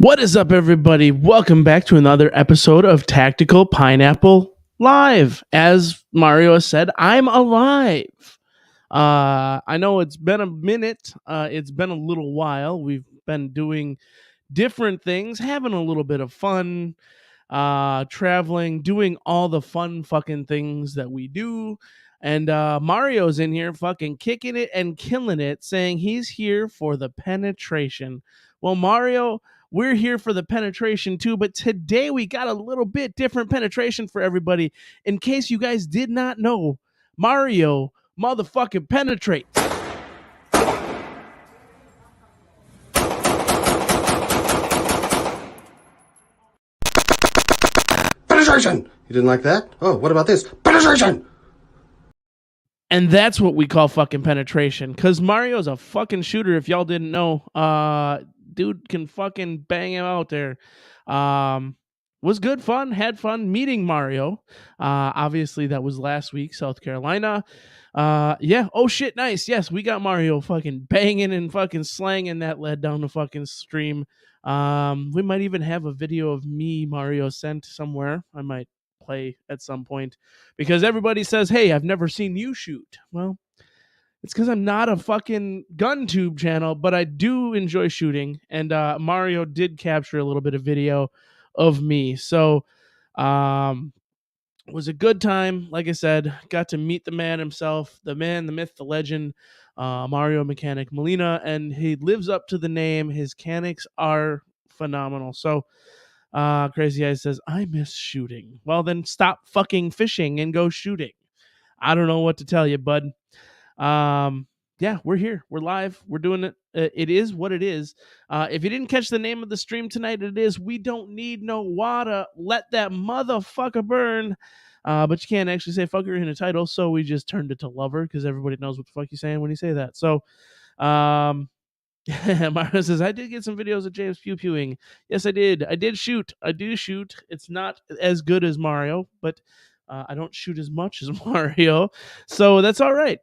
What is up, everybody? Welcome back to another episode of Tactical Pineapple Live. As Mario has said, I'm alive. I know it's been a minute. It's been a little while. We've been doing different things, having a little bit of fun, traveling, doing all the fun fucking things that we do. And Mario's in here fucking kicking it and killing it, saying he's here for the penetration. Well, Mario, we're here for the penetration too, but today we got a little bit different penetration for everybody. In case you guys did not know, Mario motherfucking penetrates. Penetration! You didn't like that? Oh, what about this? Penetration! And that's what we call fucking penetration. Because Mario's a fucking shooter, if y'all didn't know. Dude can fucking bang him out there. Was good fun. Had fun meeting Mario. Obviously, that was last week, South Carolina. Yeah. Oh, shit, nice. Yes, we got Mario fucking banging and fucking slanging that led down the fucking stream. We might even have a video of me, Mario, sent somewhere. I might play at some point because everybody says, hey, I've never seen you shoot. Well, it's because I'm not a fucking gun tube channel, but I do enjoy shooting. And Mario did capture a little bit of video of me. So it was a good time. Like I said, got to meet the man himself, the man, the myth, the legend, Mario Mechanic Molina. And he lives up to the name. His mechanics are phenomenal. So Crazy Eyes says, I miss shooting. Well, then stop fucking fishing and go shooting. I don't know what to tell you, bud. Yeah, we're here. We're live. We're doing it. It is what it is. If you didn't catch the name of the stream tonight, it is We Don't Need No Water. Let that motherfucker burn. But you can't actually say fucker in a title, so we just turned it to lover because everybody knows what the fuck you're saying when you say that. So, Mario says, I did get some videos of James pew-pewing. Yes, I did. I did shoot. I do shoot. It's not as good as Mario, but I don't shoot as much as Mario. So that's all right.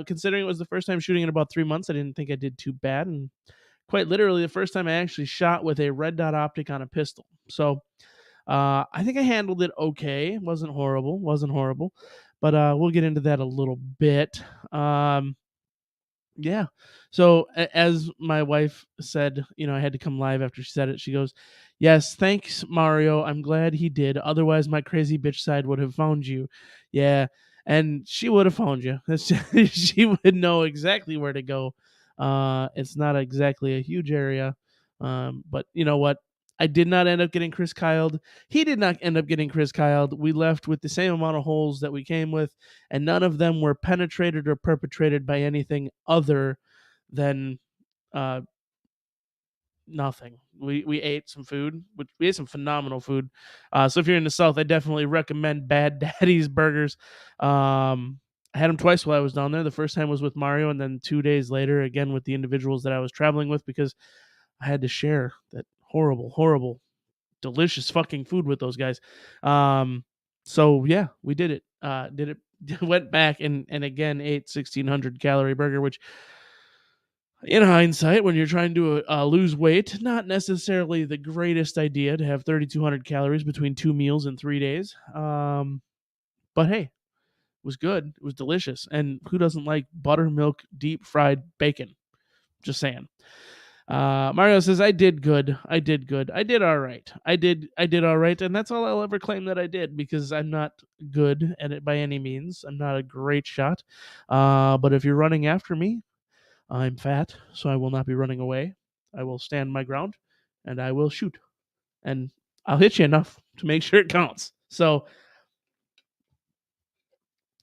Considering it was the first time shooting in about 3 months, I didn't think I did too bad. And quite literally, the first time I actually shot with a red dot optic on a pistol. So I think I handled it okay. Wasn't horrible. But we'll get into that a little bit. Yeah. So as my wife said, I had to come live after she said it. She goes, yes, thanks, Mario. I'm glad he did. Otherwise, my crazy bitch side would have found you. Yeah. And she would have found you. She would know exactly where to go. It's not exactly a huge area. But you know what? I did not end up getting Chris Kyled. He did not end up getting Chris Kyled. We left with the same amount of holes that we came with, and none of them were penetrated or perpetrated by anything other than nothing. We ate some food, which we ate some phenomenal food. So if you're in the South, I definitely recommend Bad Daddy's Burgers. I had them twice while I was down there. The first time was with Mario, and then 2 days later, again with the individuals that I was traveling with, because I had to share that horrible, delicious fucking food with those guys. So yeah, we did it. Went back and again ate 1,600 calorie burger, which in hindsight, when you're trying to lose weight, not necessarily the greatest idea to have 3,200 calories between 2 meals in 3 days. But hey, it was good. It was delicious. And who doesn't like buttermilk deep fried bacon? Just saying. Mario says, I did good. I did all right. I did all right. And that's all I'll ever claim that I did, because I'm not good at it by any means. I'm not a great shot. But if you're running after me, I'm fat, so I will not be running away. I will stand my ground and I will shoot. And I'll hit you enough to make sure it counts. So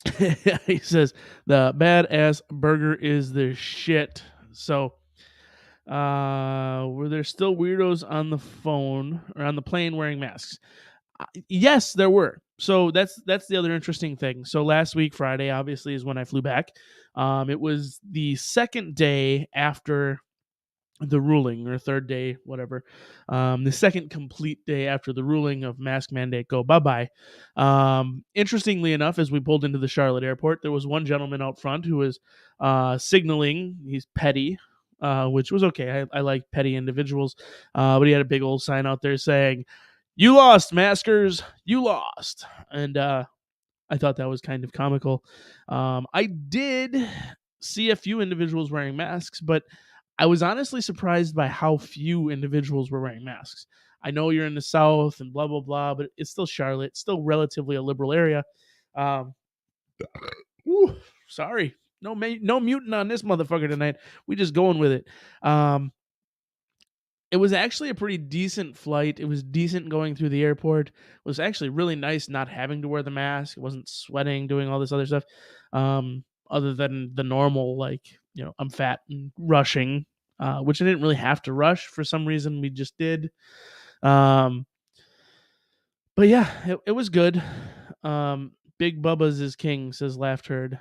he says, the badass burger is the shit. So were there still weirdos on the phone or on the plane wearing masks? Yes, there were. So that's the other interesting thing. So last week, Friday, obviously, is when I flew back. It was the second day after the ruling, or third day, whatever. The second complete day after the ruling of mask mandate go bye-bye. Interestingly enough, as we pulled into the Charlotte airport, there was one gentleman out front who was signaling. He's petty. which was okay. I like petty individuals, but he had a big old sign out there saying, "You lost, maskers. You lost," and I thought that was kind of comical. I did see a few individuals wearing masks, but I was honestly surprised by how few individuals were wearing masks. I know you're in the South and blah blah blah, but it's still Charlotte, still relatively a liberal area. Um, Ooh, sorry, no muting on this motherfucker tonight. We just going with it. Um, it was actually a pretty decent flight. It was decent going through the airport. It was actually really nice not having to wear the mask. It wasn't sweating, doing all this other stuff. Other than the normal, like, I'm fat and rushing, which I didn't really have to rush for some reason. We just did. Um, but yeah, it was good. Big Bubba's is king, says Laugh Turd.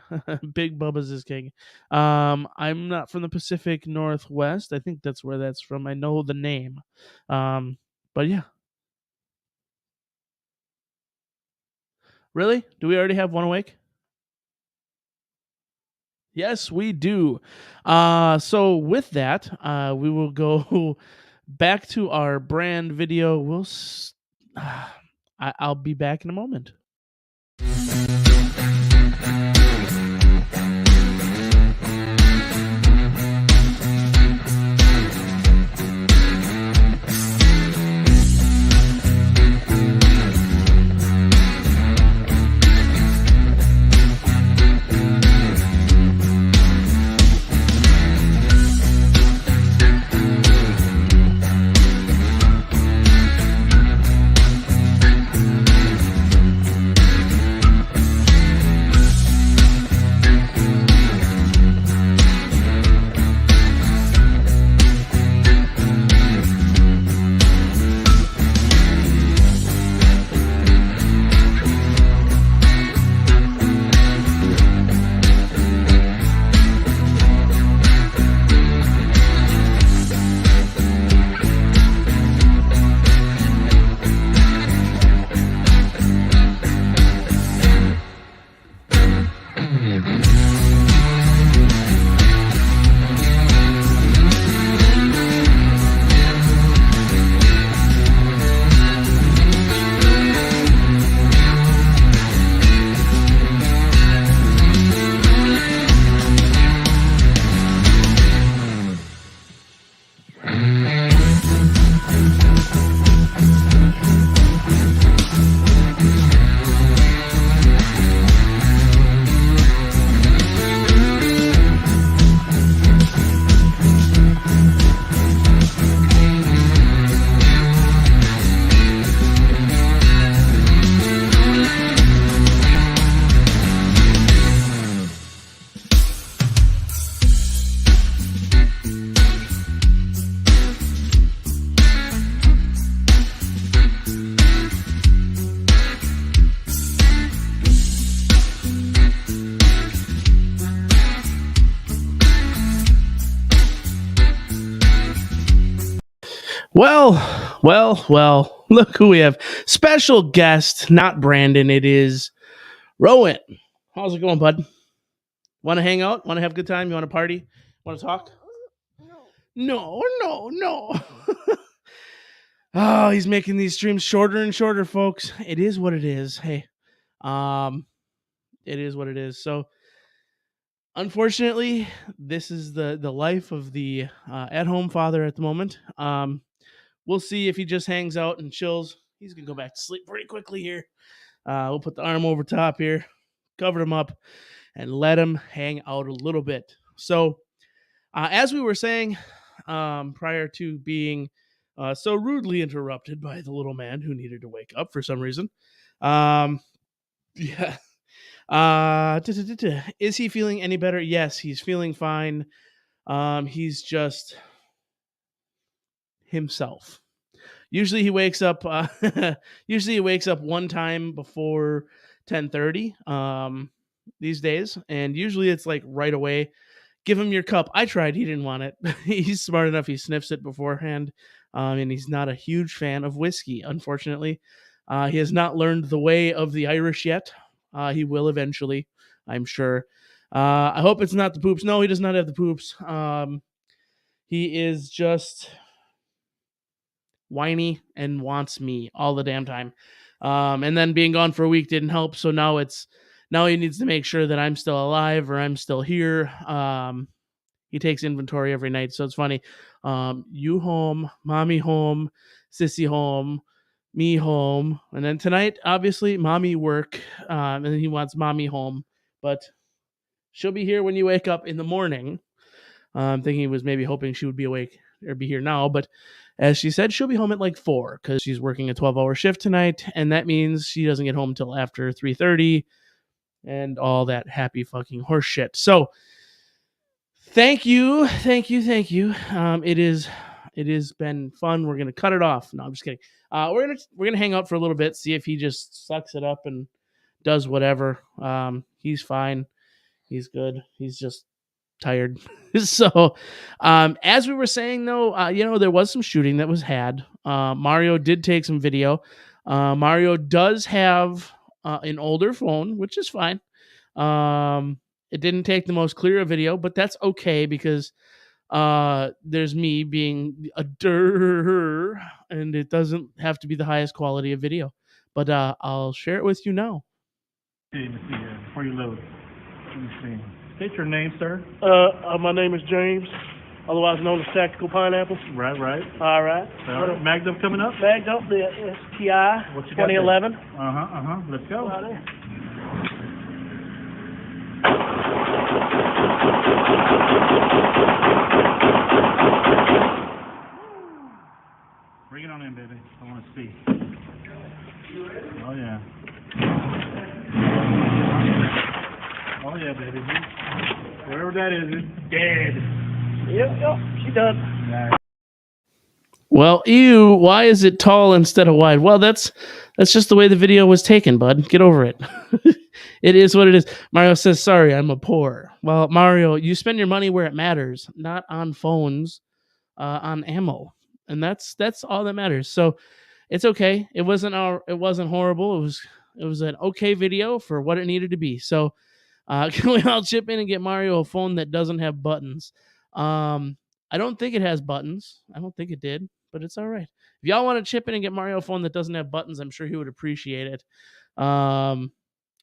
Big Bubba's is king. I'm not from the Pacific Northwest. I think that's where that's from. I know the name. But yeah. Really? Do we already have one awake? Yes, we do. So with that, we will go back to our brand video. I'll be back in a moment. Well, look who we have. Special guest, not Brandon. It is Rowan. How's it going, bud? Want to hang out? Want to have a good time? You want to party? Want to talk? No. Oh, he's making these streams shorter and shorter, folks. It is what it is. Hey, it is what it is. So, unfortunately, this is the life of the at-home father at the moment. We'll see if he just hangs out and chills. He's gonna go back to sleep pretty quickly here. We'll put the arm over top here, cover him up, and let him hang out a little bit. So, as we were saying, prior to being so rudely interrupted by the little man who needed to wake up for some reason, yeah. Is he feeling any better? Yes, he's feeling fine. He's just himself. Usually he wakes up. Usually he wakes up one time before 10:30. These days, and usually it's like right away. Give him your cup. I tried. He didn't want it. He's smart enough. He sniffs it beforehand, and he's not a huge fan of whiskey. Unfortunately, he has not learned the way of the Irish yet. He will eventually, I'm sure. I hope it's not the poops. No, he does not have the poops. He is just whiny and wants me all the damn time. And then being gone for a week didn't help. So now he needs to make sure that I'm still alive or I'm still here. He takes inventory every night, so it's funny. You home, mommy home, sissy home, me home, and then tonight, obviously, mommy work, and then he wants mommy home, but she'll be here when you wake up in the morning. I'm thinking he was maybe hoping she would be awake or be here now, but as she said, she'll be home at like 4 because she's working a 12-hour shift tonight, and that means she doesn't get home until after 3:30 and all that happy fucking horse shit. So thank you, thank you, thank you. It has been fun. We're gonna cut it off. No, I'm just kidding. We're gonna hang out for a little bit, see if he just sucks it up and does whatever. He's fine. He's good. He's just tired. So, as we were saying though, there was some shooting that was had. Mario did take some video. Mario does have an older phone, which is fine. It didn't take the most clear video, but that's okay because there's me being a and it doesn't have to be the highest quality of video. But I'll share it with you now. Let me see here before you load. Let me see. State your name, sir. My name is James, otherwise known as Tactical Pineapple. Right. All right. Magnum coming up? Bagged up the STI What you got 2011. Let's go. Bring it on in, baby. I want to see. Oh, yeah. Oh, yeah, baby. Wherever that is, it's dead. Yep, she done. Nice. Well, ew, why is it tall instead of wide? Well, that's just the way the video was taken, bud. Get over it. It is what it is. Mario says, sorry, I'm a poor. Well, Mario, you spend your money where it matters, not on phones, on ammo. And that's all that matters. So it's okay. It wasn't horrible. It was an okay video for what it needed to be. So can we all chip in and get Mario a phone that doesn't have buttons? I don't think it has buttons. I don't think it did, but it's all right. If y'all want to chip in and get Mario a phone that doesn't have buttons, I'm sure he would appreciate it.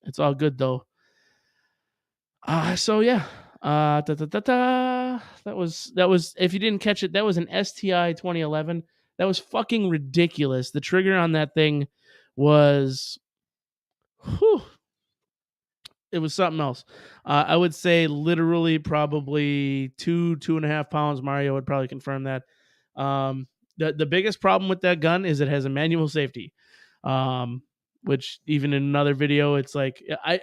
It's all good though. So yeah. That was if you didn't catch it, that was an STI 2011. That was fucking ridiculous. The trigger on that thing was it was something else. I would say literally probably 2.5 pounds. Mario would probably confirm that. The biggest problem with that gun is it has a manual safety. Which even in another video, it's like I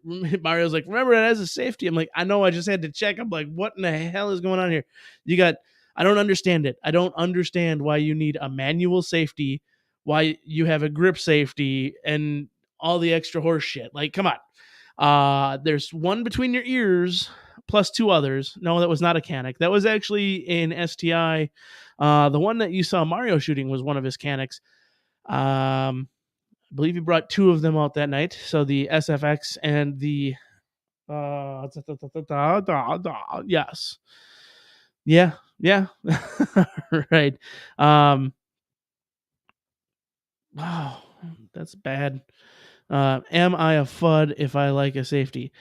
Mario's like, remember it has a safety. I'm like, I know, I just had to check. I'm like, what in the hell is going on here? I don't understand it. I don't understand why you need a manual safety, why you have a grip safety and all the extra horse shit. Like, come on. There's one between your ears plus 2 others. No, that was not a Canic. That was actually an STI. The one that you saw Mario shooting was one of his Canics. I believe he brought 2 of them out that night. So the SFX and the yes. Yeah. Right. Wow, that's bad. Am I a FUD if I like a safety?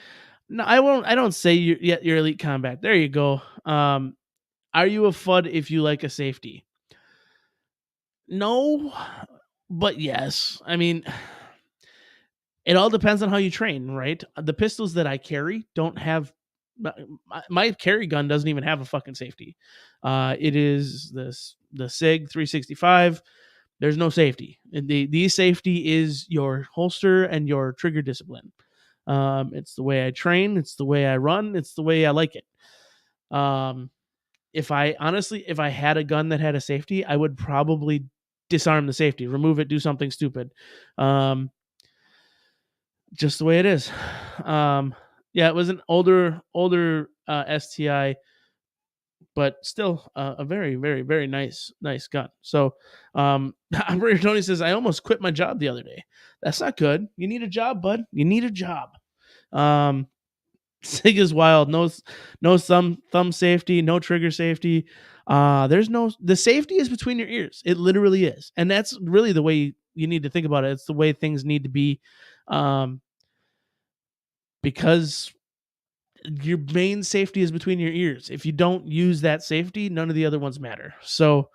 No, I won't. I don't say you're elite combat. There you go. Are you a FUD if you like a safety? No, but yes. I mean, it all depends on how you train, right? The pistols that I carry don't have my carry gun doesn't even have a fucking safety. It is the SIG 365. There's no safety. The safety is your holster and your trigger discipline. It's the way I train. It's the way I run. It's the way I like it. If I had a gun that had a safety, I would probably disarm the safety, remove it, do something stupid. Just the way it is. Yeah, it was an older STI, but still a very, very, very nice gun. So, Operator Tony says, I almost quit my job the other day. That's not good. You need a job, bud. You need a job. SIG is wild. No thumb safety, no trigger safety. The safety is between your ears. It literally is. And that's really the way you need to think about it. It's the way things need to be. Um, because your main safety is between your ears. If you don't use that safety, none of the other ones matter. So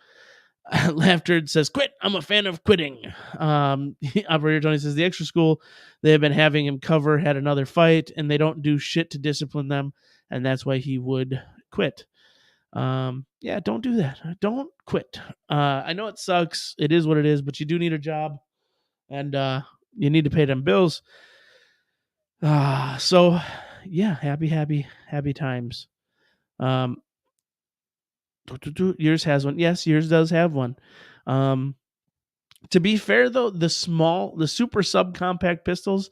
Laughter says, "Quit. I'm a fan of quitting." Operator Tony says, "The extra school they have been having him cover had another fight, and they don't do shit to discipline them, and that's why he would quit." Yeah, don't do that. Don't quit. I know it sucks. It is what it is, but you do need a job, and you need to pay them bills. So yeah, happy times. Um, yours has one. Yes, yours does have one. Um, to be fair though, the super subcompact pistols,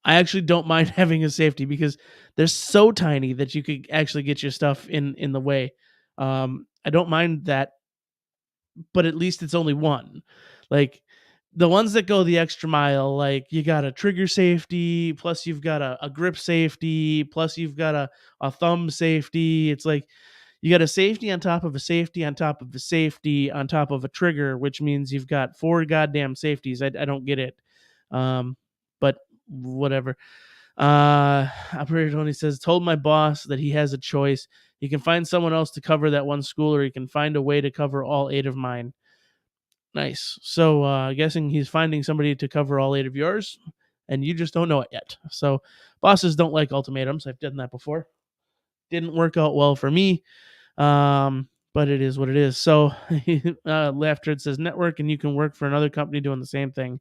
I actually don't mind having a safety because they're so tiny that you could actually get your stuff in the way. I don't mind that, but at least it's only one. Like the ones that go the extra mile, like you got a trigger safety, plus you've got a grip safety, plus you've got a thumb safety. It's like you got a safety on top of a safety on top of a safety on top of a trigger, which means you've got four goddamn safeties. I don't get it. But whatever. Operator Tony says, told my boss that he has a choice. He can find someone else to cover that one school, or he can find a way to cover all 8 of mine. Nice. So, guessing he's finding somebody to cover all 8 of yours, and you just don't know it yet. So, bosses don't like ultimatums. I've done that before. Didn't work out well for me. But it is what it is. So, Laughter says network, and you can work for another company doing the same thing.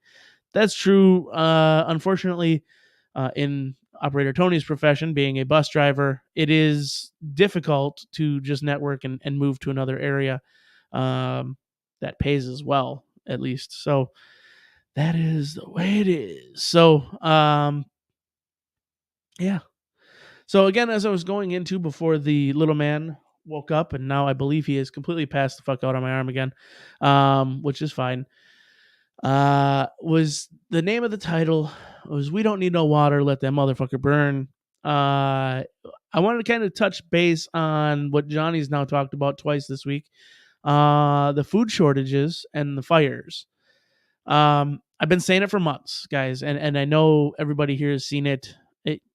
That's true. Unfortunately, in Operator Tony's profession, being a bus driver, it is difficult to just network and move to another area that pays as well, at least. So that is the way it is. So, yeah. So again, as I was going into before the little man woke up, and now I believe he is completely passed the fuck out on my arm again, which is fine. Was the name of the title was "We Don't Need No Water, Let That Motherfucker Burn." I wanted to kind of touch base on what Johnny's now talked about twice this week, the food shortages and the fires. I've been saying it for months, guys, and I know everybody here has seen it.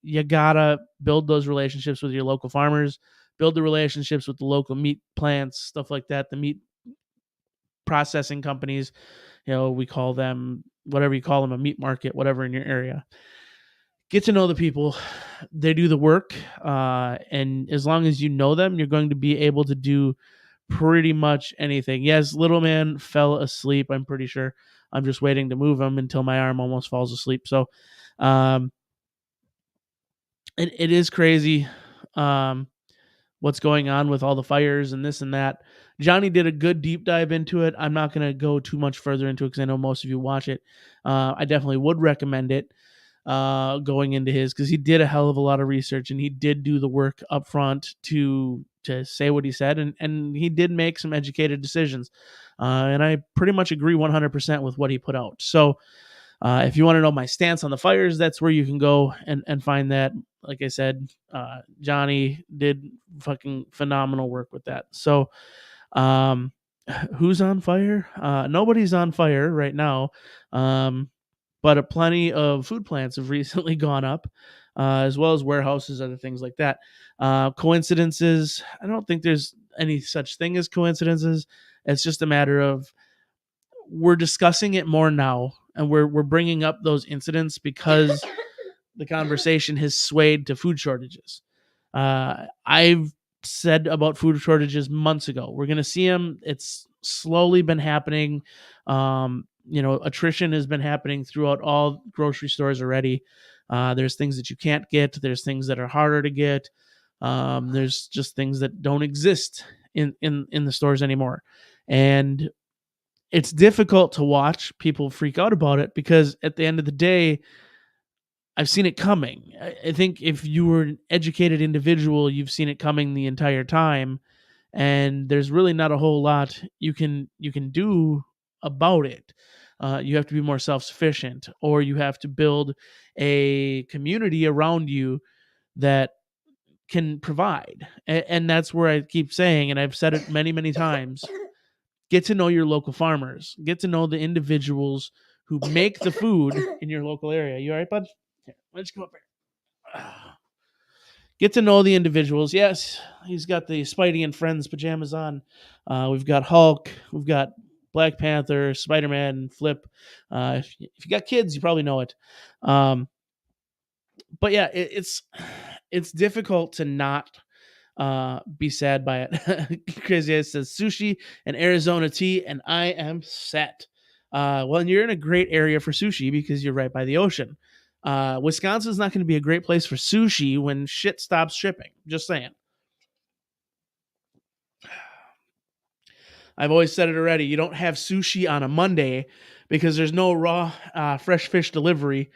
You gotta build those relationships with your local farmers, build the relationships with the local meat plants, stuff like that, the meat processing companies. We call them whatever you call them, a meat market, whatever in your area. Get to know the people. They do the work. And as long as you know them, you're going to be able to do pretty much anything. Yes, little man fell asleep, I'm pretty sure. I'm just waiting to move him until my arm almost falls asleep. So um, it is crazy. What's going on with all the fires and this and that. Johnny did a good deep dive into it. I'm not going to go too much further into it because I know most of you watch it. I definitely would recommend it going into his, because he did a hell of a lot of research and he did do the work up front to say what he said, and he did make some educated decisions. And I pretty much agree 100% with what he put out. So if you want to know my stance on the fires, that's where you can go and find that. Like I said, Johnny did fucking phenomenal work with that. So, um, who's on fire? Nobody's on fire right now. But plenty of food plants have recently gone up, as well as warehouses, other things like that. Coincidences? I don't think there's any such thing as coincidences. It's just a matter of we're discussing it more now, and we're bringing up those incidents because the conversation has swayed to food shortages. I've said about food shortages months ago. We're going to see them. It's slowly been happening. Attrition has been happening throughout all grocery stores already. There's things that you can't get. There's things that are harder to get. There's just things that don't exist in the stores anymore. And it's difficult to watch people freak out about it because at the end of the day, I've seen it coming. I think if you were an educated individual, you've seen it coming the entire time, and there's really not a whole lot you can do about it. You have to be more self-sufficient, or you have to build a community around you that can provide. And that's where I keep saying, and I've said it many, many times, get to know your local farmers, get to know the individuals who make the food in your local area. You all right, bud? Here, why don't you come up here? Get to know the individuals. Yes, he's got the Spidey and Friends pajamas on. We've got Hulk. We've got Black Panther, Spider-Man, Flip. If you got kids, you probably know it. But yeah, it's difficult to not be sad by it. Crazy Eyes says sushi and Arizona tea, and I am set. Well, and you're in a great area for sushi because you're right by the ocean. Wisconsin's not going to be a great place for sushi when shit stops shipping. Just saying. I've always said it already. You don't have sushi on a Monday because there's no raw fresh fish delivery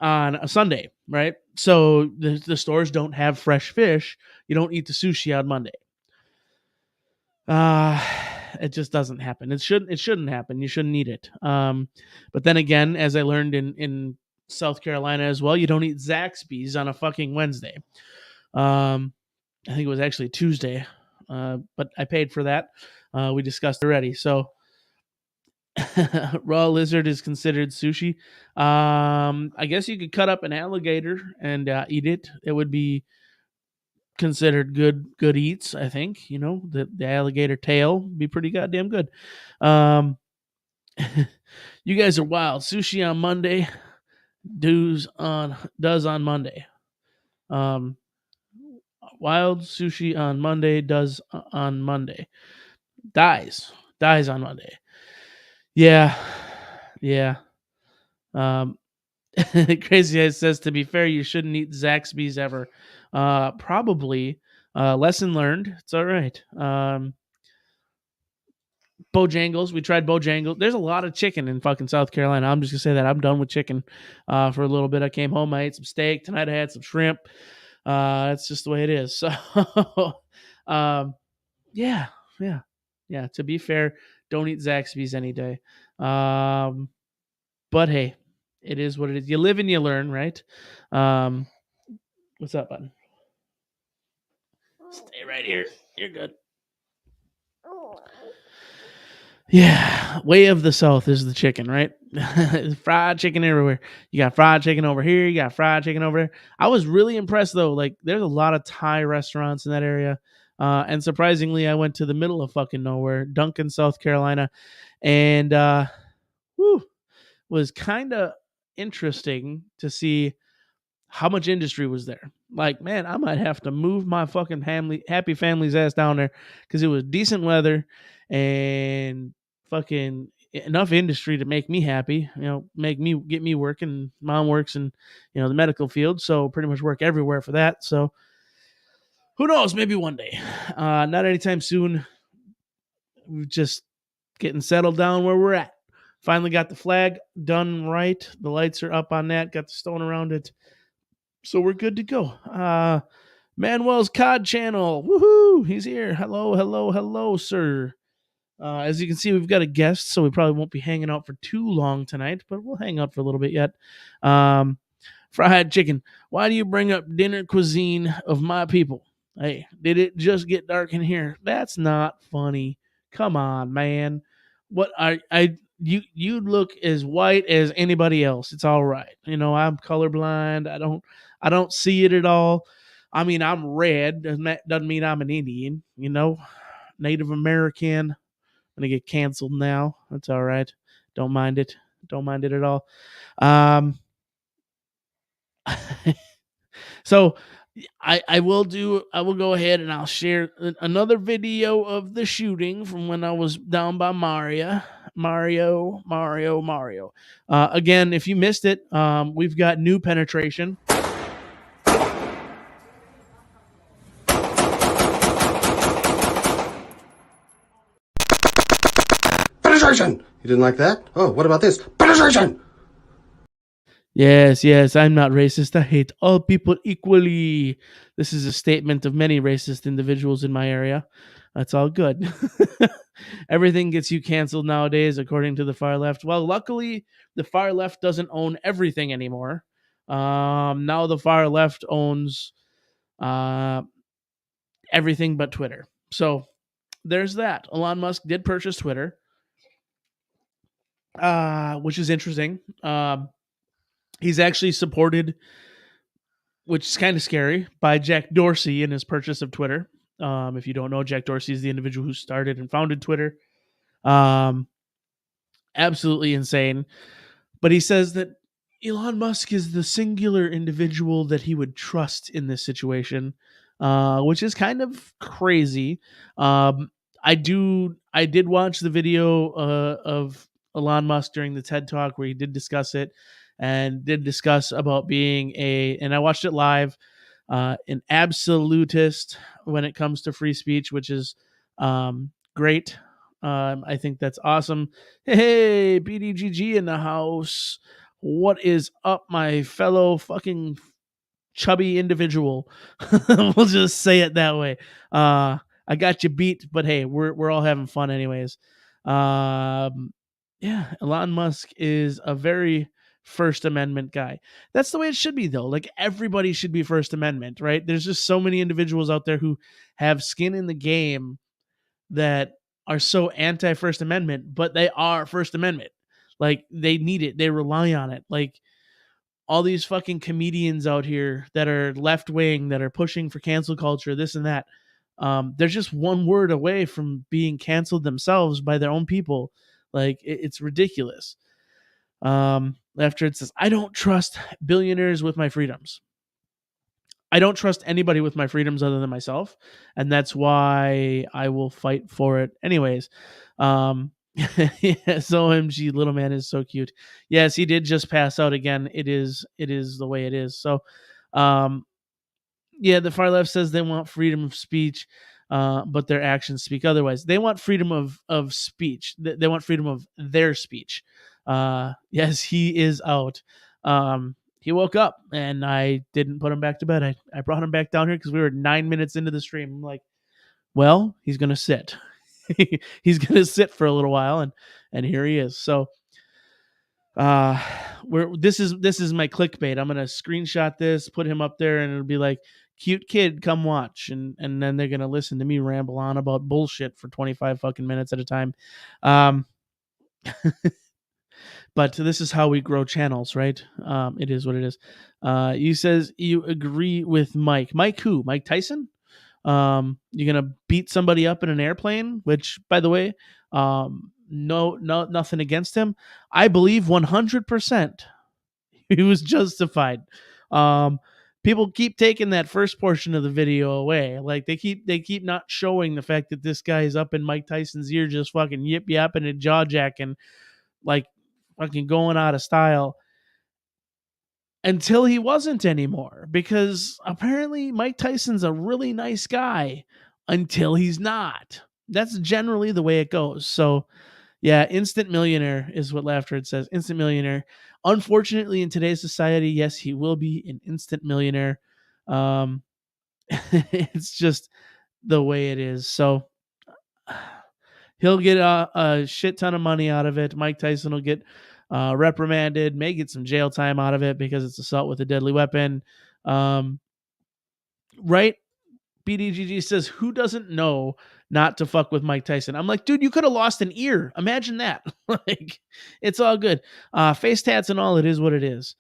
on a Sunday, right? So the stores don't have fresh fish. You don't eat the sushi on Monday. It just doesn't happen. It shouldn't happen. You shouldn't eat it. But then again, as I learned in South Carolina as well, you don't eat Zaxby's on a fucking Wednesday. I think it was actually Tuesday, but I paid for that. We discussed already. So raw lizard is considered sushi. I guess you could cut up an alligator and eat it. It would be considered good eats. I think the alligator tail would be pretty goddamn good. You guys are wild. Sushi on Monday, does on Monday. Wild sushi on Monday, does on Monday, dies on Monday. Yeah. Crazy Eyes says, to be fair, you shouldn't eat Zaxby's ever. Probably. Lesson learned. It's all right. Bojangles. We tried Bojangles. There's a lot of chicken in fucking South Carolina. I'm just gonna say that I'm done with chicken for a little bit. I came home. I ate some steak tonight. I had some shrimp. That's just the way it is. So, yeah. To be fair, don't eat Zaxby's any day. But hey, it is what it is. You live and you learn, right? What's up, button? Stay right here. You're good. Yeah, way of the South is the chicken, right? Fried chicken everywhere. You got fried chicken over here. You got fried chicken over there. I was really impressed though. Like, there's a lot of Thai restaurants in that area, and surprisingly, I went to the middle of fucking nowhere, Duncan, South Carolina, and was kind of interesting to see how much industry was there. Like, man, I might have to move my fucking happy family's ass down there because it was decent weather and fucking enough industry to make me happy, get me working. Mom works in, the medical field, so pretty much work everywhere for that. So who knows, maybe one day. Not anytime soon. We're just getting settled down where we're at. Finally got the flag done right. The lights are up on that, got the stone around it. So we're good to go. Manuel's COD channel. Woohoo! He's here. Hello, sir. As you can see, we've got a guest, so we probably won't be hanging out for too long tonight, but we'll hang out for a little bit yet. Fried chicken. Why do you bring up dinner cuisine of my people? Hey, did it just get dark in here? That's not funny. Come on, man. What you look as white as anybody else. It's all right. I'm colorblind. I don't see it at all. I mean, I'm red. Doesn't mean I'm an Indian, Native American. I'm gonna get canceled now. That's all right. Don't mind it. Don't mind it at all. So I will go ahead and I'll share another video of the shooting from when I was down by Mario. Again, if you missed it, we've got new penetration. Penetration! You didn't like that? Oh, what about this? Penetration! Yes, I'm not racist. I hate all people equally. This is a statement of many racist individuals in my area. That's all good. Everything gets you canceled nowadays, according to the far left. Well, luckily, the far left doesn't own everything anymore. Now the far left owns uh, everything but Twitter. So there's that. Elon Musk did purchase Twitter, which is interesting. He's actually supported, which is kind of scary, by Jack Dorsey in his purchase of Twitter. If you don't know, Jack Dorsey is the individual who started and founded Twitter. Um, Absolutely insane. But he says that Elon Musk is the singular individual that he would trust in this situation, which is kind of crazy. Um, I did watch the video of Elon Musk during the TED Talk where he did discuss it and did discuss about being and I watched it live, an absolutist when it comes to free speech, which is great. I think that's awesome. Hey, BDGG in the house. What is up, my fellow fucking chubby individual? We'll just say it that way. I got you beat, but hey, we're all having fun anyways. Yeah, Elon Musk is a very First Amendment guy. That's the way it should be, though. Like everybody should be First Amendment, right? There's just so many individuals out there who have skin in the game that are so anti First Amendment, but they are First Amendment. Like they need it, they rely on it. Like all these fucking comedians out here that are left wing, that are pushing for cancel culture, this and that. They're just one word away from being canceled themselves by their own people. Like it's ridiculous. After it says, I don't trust billionaires with my freedoms. I don't trust anybody with my freedoms other than myself, and that's why I will fight for it anyways. Yes, OMG, little man is so cute. Yes, he did just pass out again. It is the way it is. So, um, yeah, the far left says they want freedom of speech, but their actions speak otherwise. They want freedom of speech. They want freedom of their speech. Yes, he is out. He woke up, and I didn't put him back to bed. I brought him back down here because we were 9 minutes into the stream. I'm like, well, he's gonna sit. He's gonna sit for a little while, and here he is. So uh this is my clickbait. I'm gonna screenshot this, put him up there, and it'll be like, cute kid, come watch. And then they're gonna listen to me ramble on about bullshit for 25 fucking minutes at a time. um but this is how we grow channels, right? It is what it is. You says you agree with Mike who? Mike Tyson? You're gonna beat somebody up in an airplane, which, by the way, no, nothing against him. I believe 100% he was justified. Um, People keep taking that first portion of the video away. Like they keep not showing the fact that this guy is up in Mike Tyson's ear, just fucking yip yapping and jaw jacking, like fucking going out of style, until he wasn't anymore, because apparently Mike Tyson's a really nice guy until he's not. That's generally the way it goes. So, yeah, instant millionaire is what Laughter says. Instant millionaire. Unfortunately, in today's society, yes, he will be an instant millionaire. Um, it's just the way it is. So, he'll get a shit ton of money out of it. Mike Tyson will get reprimanded, may get some jail time out of it because it's assault with a deadly weapon. Right? BDGG says, who doesn't know not to fuck with Mike Tyson? I'm like, dude, you could have lost an ear. Imagine that. Like, it's all good. Face tats and all, it is what it is.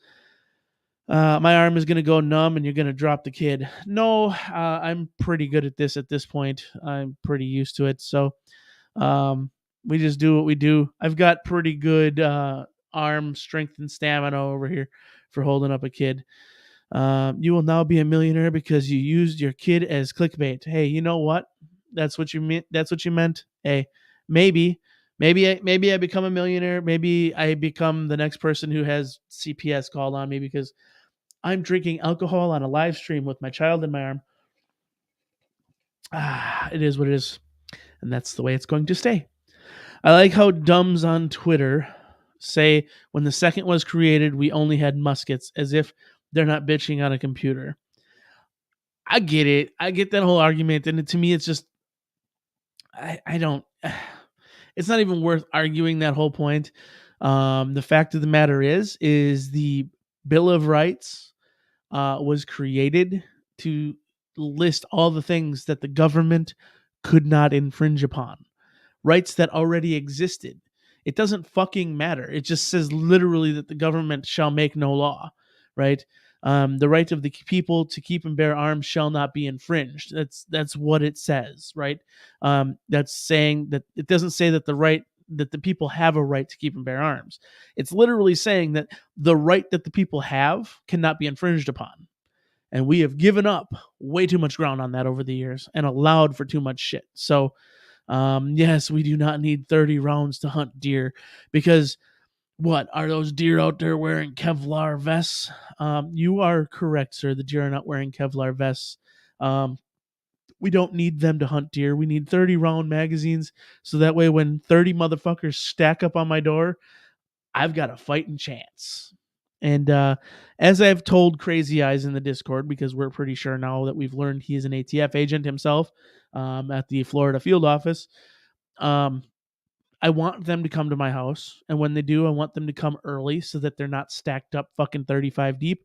My arm is going to go numb and you're going to drop the kid. No, I'm pretty good at this point. I'm pretty used to it. So, we just do what we do. I've got pretty good arm strength and stamina over here for holding up a kid. You will now be a millionaire because you used your kid as clickbait. Hey, you know what? That's what you meant. That's what you meant. Hey, maybe I become a millionaire. Maybe I become the next person who has CPS called on me because I'm drinking alcohol on a live stream with my child in my arm. It is what it is, and that's the way it's going to stay. I like how dumbs on Twitter say when the second was created, we only had muskets, as if they're not bitching on a computer. I get it. I get that whole argument. And to me, it's just, I don't, it's not even worth arguing that whole point. The fact of the matter is the Bill of Rights was created to list all the things that the government could not infringe upon, rights that already existed. It doesn't fucking matter. It just says literally that the government shall make no law, right? The right of the people to keep and bear arms shall not be infringed. That's what it says, right? That's saying that it doesn't say that the people have a right to keep and bear arms. It's literally saying that the right that the people have cannot be infringed upon. And we have given up way too much ground on that over the years and allowed for too much shit. So, yes, we do not need 30 rounds to hunt deer because what are those deer out there wearing Kevlar vests? You are correct, sir. The deer are not wearing Kevlar vests. We don't need them to hunt deer. We need 30 round magazines so that way when 30 motherfuckers stack up on my door, I've got a fighting chance. And as I've told Crazy Eyes in the Discord, because we're pretty sure now that we've learned he is an ATF agent himself at the Florida field office, um, I want them to come to my house. And when they do, I want them to come early so that they're not stacked up fucking 35 deep.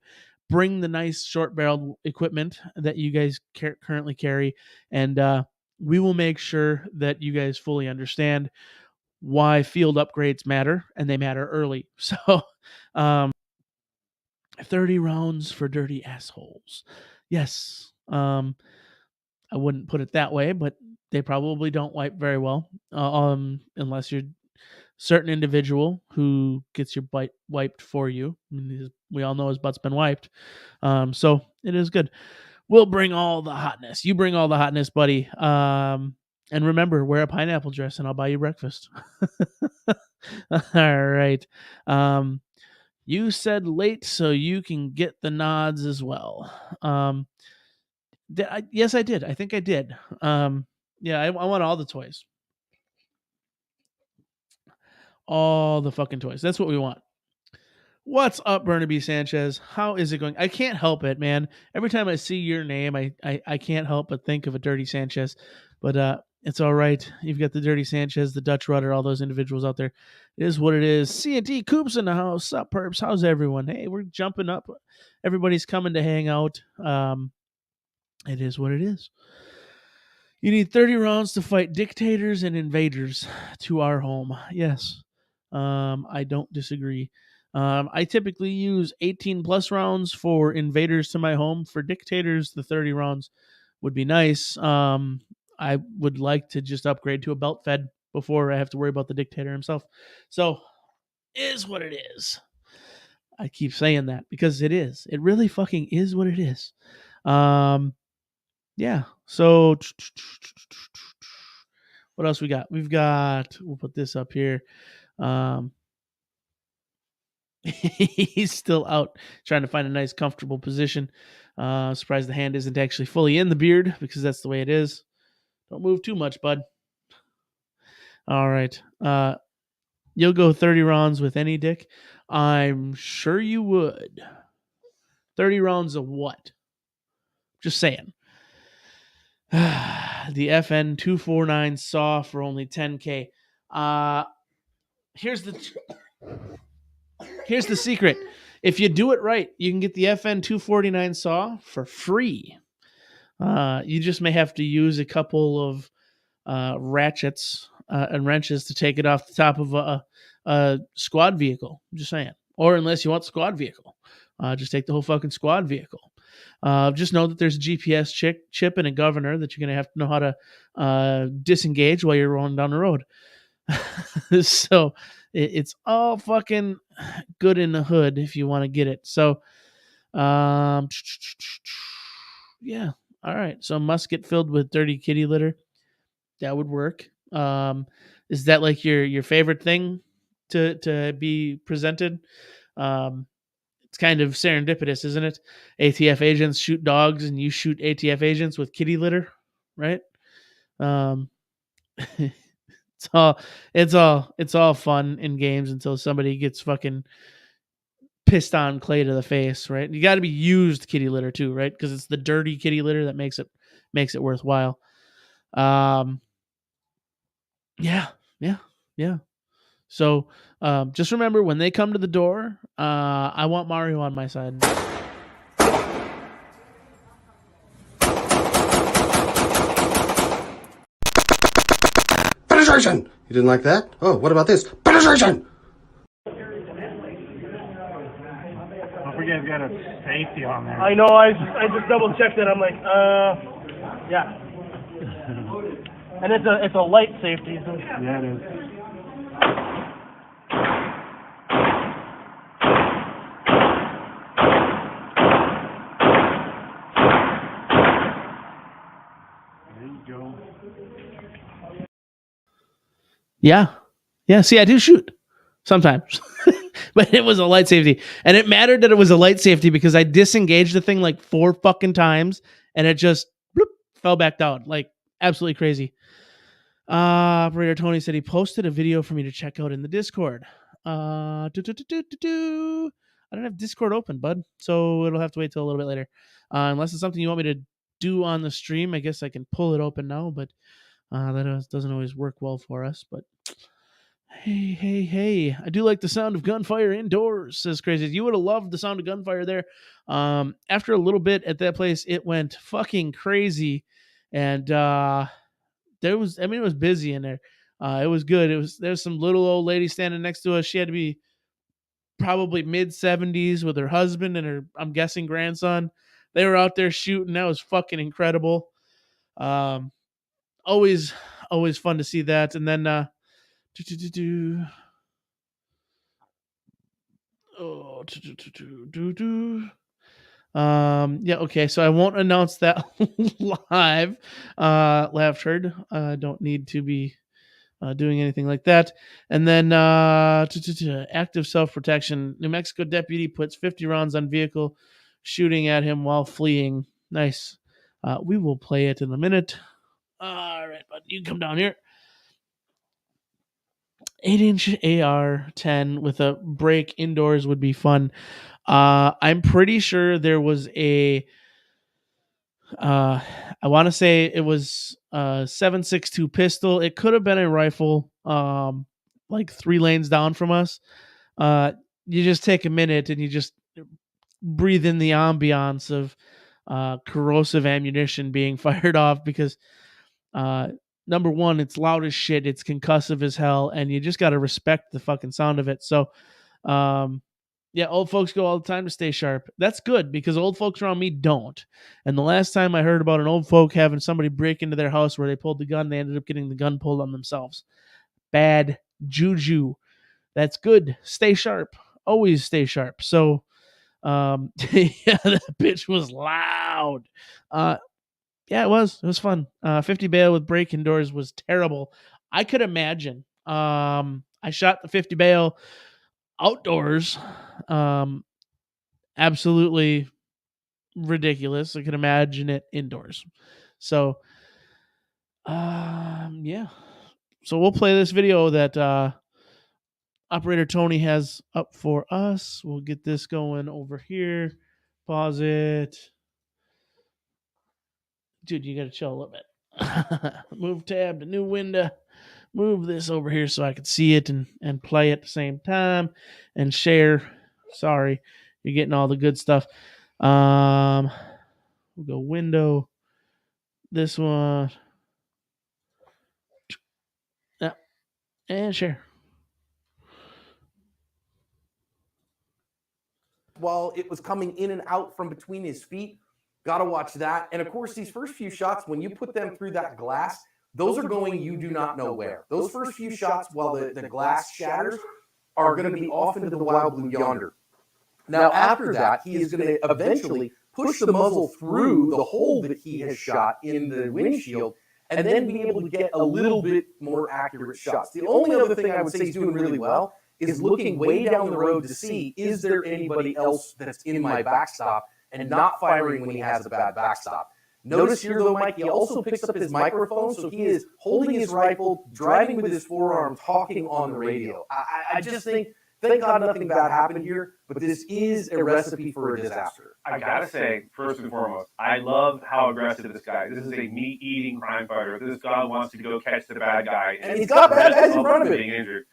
Bring the nice short barreled equipment that you guys currently carry. And we will make sure that you guys fully understand why field upgrades matter and they matter early. So, um, 30 rounds for dirty assholes. Yes. I wouldn't put it that way, but they probably don't wipe very well. Unless you're a certain individual who gets your butt wiped for you. I mean, we all know his butt's been wiped. So it is good. We'll bring all the hotness. You bring all the hotness, buddy. And remember, wear a pineapple dress and I'll buy you breakfast. All right. You said late so you can get the nods as well. Yes, I did. I think I did. Yeah, I want all the toys. All the fucking toys. That's what we want. What's up, Burnaby Sanchez? How is it going? I can't help it, man. Every time I see your name, I can't help but think of a Dirty Sanchez. But it's all right. You've got the Dirty Sanchez, the Dutch Rudder, all those individuals out there. It is what it is. C&T Coops in the house. Sup, perps? How's everyone? Hey, we're jumping up. Everybody's coming to hang out. It is what it is. You need 30 rounds to fight dictators and invaders to our home. Yes. I don't disagree. I typically use 18 plus rounds for invaders to my home. For dictators, the 30 rounds would be nice. I would like to just upgrade to a belt fed before I have to worry about the dictator himself. So, is what it is. I keep saying that because it is. It really fucking is what it is. Yeah. So, what else we got? We'll put this up here. He's still out trying to find a nice, comfortable position. Surprised the hand isn't actually fully in the beard because that's the way it is. Don't move too much, bud. All right. You'll go 30 rounds with any dick? I'm sure you would. 30 rounds of what? Just saying. The FN 249 saw for only 10K. Here's the secret. If you do it right, you can get the FN 249 saw for free. You just may have to use a couple of ratchets and wrenches to take it off the top of a squad vehicle. I'm just saying. Or unless you want squad vehicle, just take the whole fucking squad vehicle. Just know that there's a GPS chip and a governor that you're going to have to know how to disengage while you're rolling down the road. So it's all fucking good in the hood if you want to get it. So, yeah. All right. So musket filled with dirty kitty litter. That would work. Is that like your favorite thing to be presented? It's kind of serendipitous, isn't it? ATF agents shoot dogs and you shoot ATF agents with kitty litter, right? It's all fun in games until somebody gets fucking pissed on clay to the face, right? You got to be used kitty litter too, right? Because it's the dirty kitty litter that makes it worthwhile. Yeah. So just remember when they come to the door, I want Mario on my side. Penetration! You didn't like that? Oh, what about this? Penetration! Don't forget, it's got a safety on there. I know. I just double checked it. I'm like, yeah. And it's a light safety. So. Yeah, it is. There you go. Yeah. See, I do shoot sometimes, but it was a light safety, and it mattered that it was a light safety because I disengaged the thing like 4 fucking times, and it just bloop, fell back down, like absolutely crazy. Operator Tony said he posted a video for me to check out in the Discord. I don't have Discord open, bud, so it'll have to wait till a little bit later. Unless it's something you want me to do on the stream, I guess I can pull it open now, but that doesn't always work well for us. But hey, I do like the sound of gunfire indoors, says Crazy. You would have loved the sound of gunfire there. After a little bit at that place, it went fucking crazy, and it was busy in there. It was good. There's some little old lady standing next to us. She had to be probably mid-70s with her husband and her, I'm guessing, grandson. They were out there shooting. That was fucking incredible. Always fun to see that. And then yeah, okay, so I won't announce that live. Laughed heard. Don't need to be doing anything like that. And then active self-protection. New Mexico deputy puts 50 rounds on vehicle, shooting at him while fleeing. Nice. We will play it in a minute. All right, bud, you come down here. 8-inch AR-10 with a break indoors would be fun. I'm pretty sure there was I want to say it was a 7.62 pistol. It could have been a rifle, like 3 lanes down from us. You just take a minute and you just breathe in the ambiance of corrosive ammunition being fired off because number one, it's loud as shit, it's concussive as hell, and you just got to respect the fucking sound of it. So yeah, old folks go all the time to stay sharp. That's good because old folks around me don't. And the last time I heard about an old folk having somebody break into their house where they pulled the gun, they ended up getting the gun pulled on themselves. Bad juju. That's good. Stay sharp. Always stay sharp. So yeah, that bitch was loud. Yeah, it was. It was fun. 50 bail with break indoors was terrible. I could imagine. I shot the 50 bail outdoors. Absolutely ridiculous. I can imagine it indoors. So yeah. So we'll play this video that Operator Tony has up for us. We'll get this going over here. Pause it. Dude, you gotta chill a little bit. Move tab to new window. Move this over here so I can see it and play at the same time and share. Sorry, you're getting all the good stuff. We'll go window. This one. Yeah, and share. While it was coming in and out from between his feet, gotta watch that. And of course, these first few shots, when you put them through that glass, those are going you do not know where. Those first few shots, while the glass shatters, are going to be off into the wild blue yonder. Now, after that, he is going to eventually push the muzzle through the hole that he has shot in the windshield and then be able to get a little bit more accurate shots. The only other thing I would say he's doing really well is looking way down the road to see, is there anybody else that's in my backstop, and not firing when he has a bad backstop. Notice here, though, Mike, he also picks up his microphone, so he is holding his rifle, driving with his forearm, talking on the radio. I just think, thank God nothing bad happened here, but this is a recipe for a disaster. I gotta say, first and foremost, I love how aggressive this guy is. This is a meat-eating crime fighter. This guy wants to go catch the bad guy. And he's got bad guys in front of him. Being injured.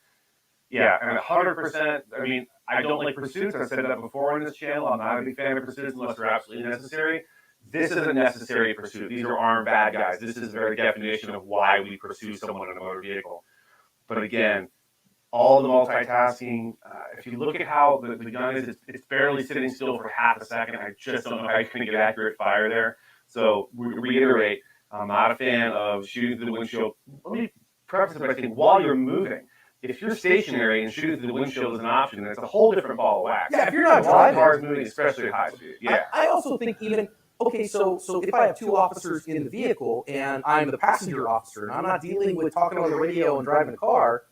Yeah, and 100%, I mean, I don't like pursuits. I've said that before on this channel. I'm not a big fan of pursuits unless they're absolutely necessary. This is a necessary pursuit. These are armed bad guys. This is the very definition of why we pursue someone in a motor vehicle. But again, all the multitasking. If you look at how the gun is, it's barely sitting still for half a second. I just don't know how you can get accurate fire there. So reiterate, I'm not a fan of shooting through the windshield. Let me preface it by saying, while you're moving, if you're stationary and shooting through the windshield is an option, then it's a whole different ball of wax. Yeah, if you're not a lot of driving. cars moving, especially at high speed. Yeah. I also think even, okay, so if I have two officers in the vehicle and I'm the passenger officer and I'm not dealing with talking on the radio and driving the car,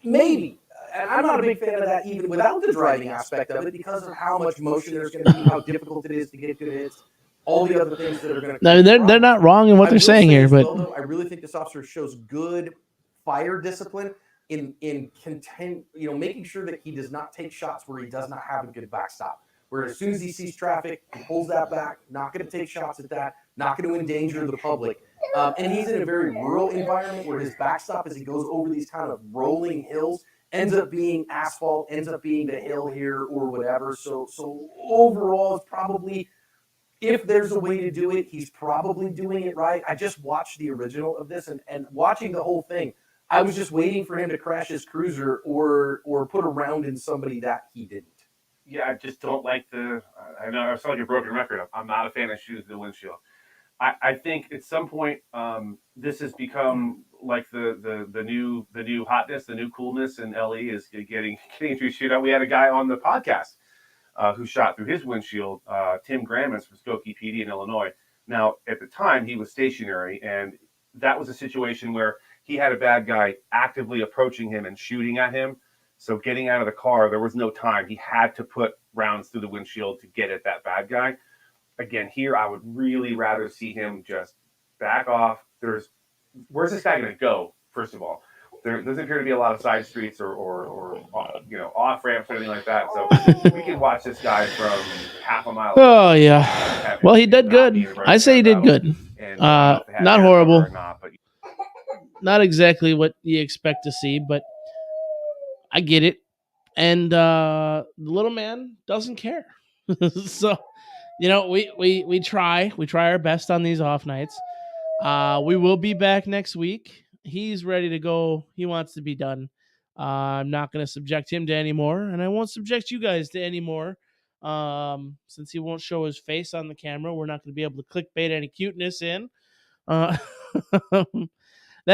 maybe. And I'm not a big fan of that even without the driving aspect of it because of how much motion there's going to be, how difficult it is to get good hits, all the other things that are going to. No, they're not wrong in what they're saying here, but though, I really think this officer shows good fire discipline in making sure that he does not take shots where he does not have a good backstop. Where as soon as he sees traffic, he pulls that back, not going to take shots at that, not going to endanger the public. And he's in a very rural environment where his backstop, as he goes over these kind of rolling hills, ends up being asphalt, ends up being the hill here or whatever. So overall, it's probably, if there's a way to do it, he's probably doing it right. I just watched the original of this, and watching the whole thing, I was just waiting for him to crash his cruiser or put a round in somebody that he didn't. Yeah, I just don't like I know I sound like a broken record. I'm not a fan of shooting through the windshield. I think at some point this has become like the new hotness, the new coolness, and LE is getting into a shootout. We had a guy on the podcast who shot through his windshield, Tim Grammons from Skokie PD in Illinois. Now, at the time, he was stationary, and that was a situation where he had a bad guy actively approaching him and shooting at him. So getting out of the car, there was no time. He had to put rounds through the windshield to get at that bad guy. Again, here, I would really rather see him just back off. Where's this guy going to go, first of all? There doesn't appear to be a lot of side streets or off ramps or anything like that. So we can watch this guy from half a mile. Oh yeah. Well, he did good. I say he did good. Not horrible. Not exactly what you expect to see, but I get it. And the little man doesn't care. So, we try our best on these off nights. We will be back next week. He's ready to go. He wants to be done. I'm not going to subject him to any more, and I won't subject you guys to any more. Since he won't show his face on the camera, we're not going to be able to clickbait any cuteness in. That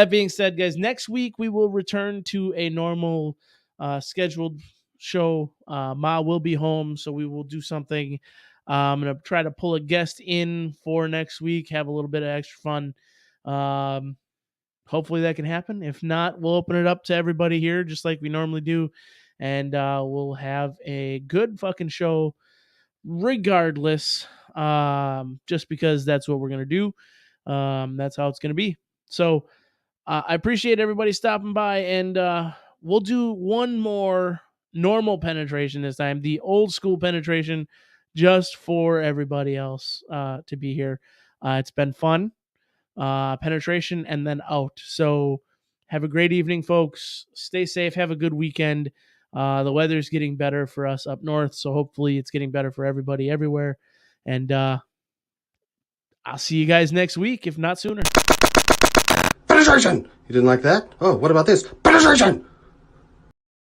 being said, guys, next week we will return to a normal scheduled show. Ma will be home, so we will do something. I'm going to try to pull a guest in for next week, have a little bit of extra fun. Hopefully that can happen. If not, we'll open it up to everybody here just like we normally do, and we'll have a good fucking show regardless, just because that's what we're going to do. That's how it's going to be. So I appreciate everybody stopping by, and we'll do one more normal penetration this time, the old school penetration, just for everybody else to be here. It's been fun. Penetration and then out. So have a great evening, folks. Stay safe. Have a good weekend. The weather's getting better for us up north, so hopefully it's getting better for everybody everywhere. And I'll see you guys next week, if not sooner. Penetration! You didn't like that? Oh, what about this? Penetration!